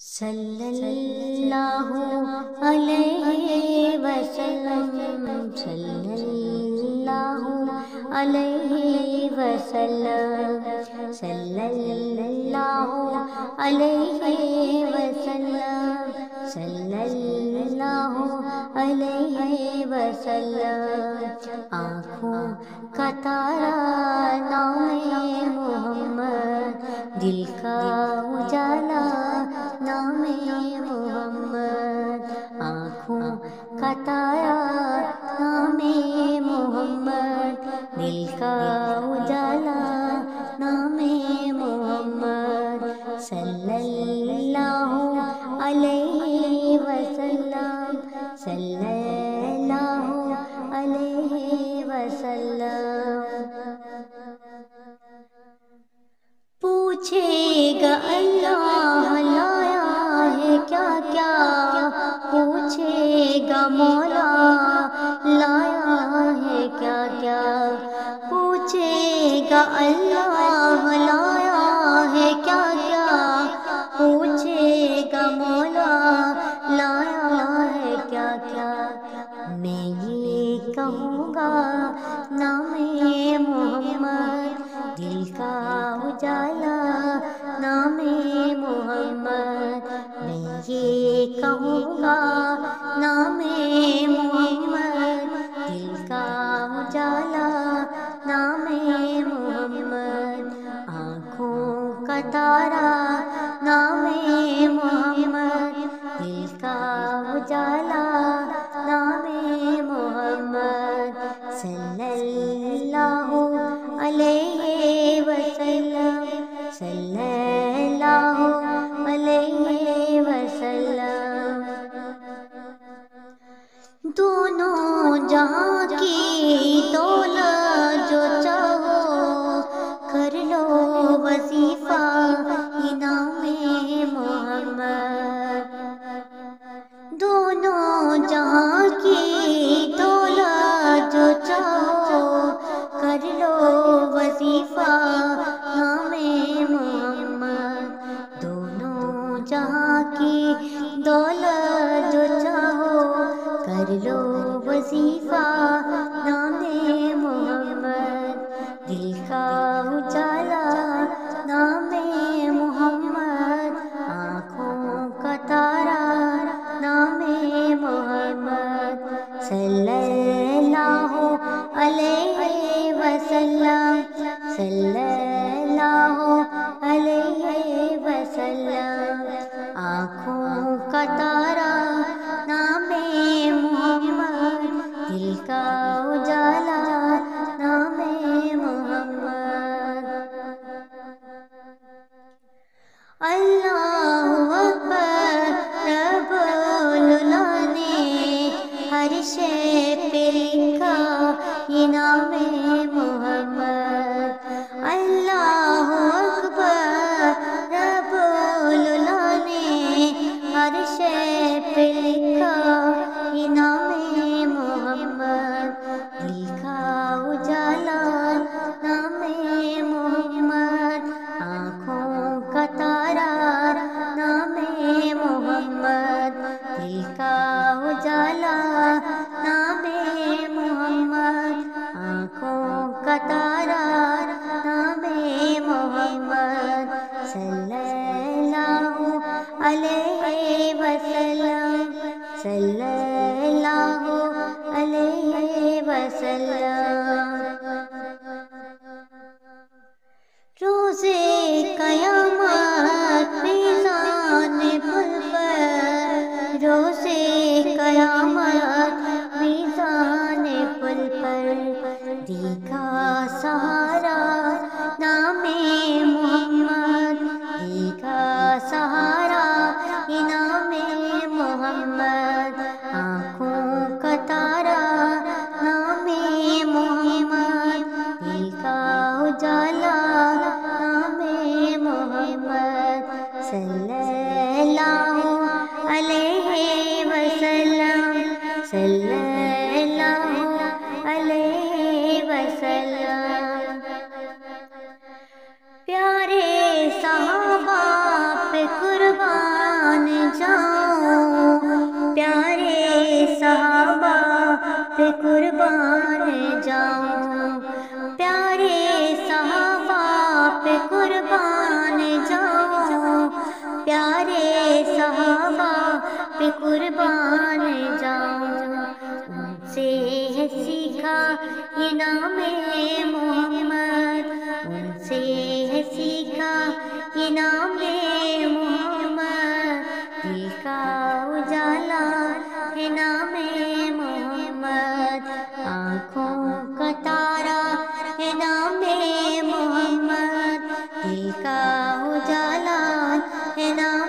صلی اللہ علیہ وسلم، صلی اللہ علیہ وسلم، صلی اللہ علیہ وسلم، صلی اللہ علیہ وسلم۔ آنکھوں کا تارا نام محمد، دل کا اجالا نام محمد، آنکھوں کا تارا نام محمد، دل کا اجالا نام محمد، صلی اللہ علیہ وسلم، صلی اللہ علیہ وسلم۔ پوچھے گا اللہ لایا ہے کیا کیا، پوچھے گا مولا لایا ہے کیا کیا، پوچھے گا اللہ لایا ہے کیا کیا، پوچھے گا مولا لایا ہے کیا کیا۔ میں یہ کہوں گا نام محمد، دل کا اجالا نام محمد، میں یہ کہوں گا نام محمد، دل کا اجالا نام محمد، آنکھوں کا تارا نام محمد، دل کا اجالا نام محمد، صلی اللہ علیہ وسلم، صلی اللہ علیہ وسلم۔ دونوں جہاں کی دولت جو چاہو کر لو وظیفہ نام محمد، دونوں جہاں کی دولت جو چاہو کر لو وظیفہ نام محمد، دونوں جہاں کی دولت جو چاہو کر لو وظیفہ نام محمد، دل کا اجالا نام محمد، آنکھوں کا تارا نام محمد، صلی اللہ علیہ وسلم، صلی اللہ علیہ وسلم، آنکھوں کا تارا نام محمد، دل کا اجالا نام محمد۔ اللہ اکبر، رب اللہ نے ہر شے پہ لکھا یہ نام محمد، اللہ اکبر، رب اللہ نے ہر شے پہ لکھا یہ نام محمد، دل کا اجالا نام محمد، آنکھوں کا تارا نام محمد، دل کا اجالا نام محمد، آنکھوں کا تارا نام محمد، صلی اللہ علیہ وسلم، صلی اللہ علیہ وسلم۔ روزے قیامت میزان پل پر، روزے قیامت میزان پل پر، دیکھا سہارا نام محمد، دیکھا سہارا نام محمد، آنکھوں کا تارا نام محمد، دل کا اجالا نام محمد، صلی اللہ علیہ وسلم، صلی اللہ علیہ وسلم۔ پیارے صحابہ پہ قربان پہ قربان جاؤں، پیارے صحابہ پہ قربان جاؤں، پیارے صحابہ پہ قربان جاؤں، ان سے ہے سیکھا یہ نام محمد، ان سے ہے سیکھا یہ نام محمد، دل کا اجالا ہے نام محمد، آنکھوں کا تارا ہے نام محمد، دل کا اجالا ہے نام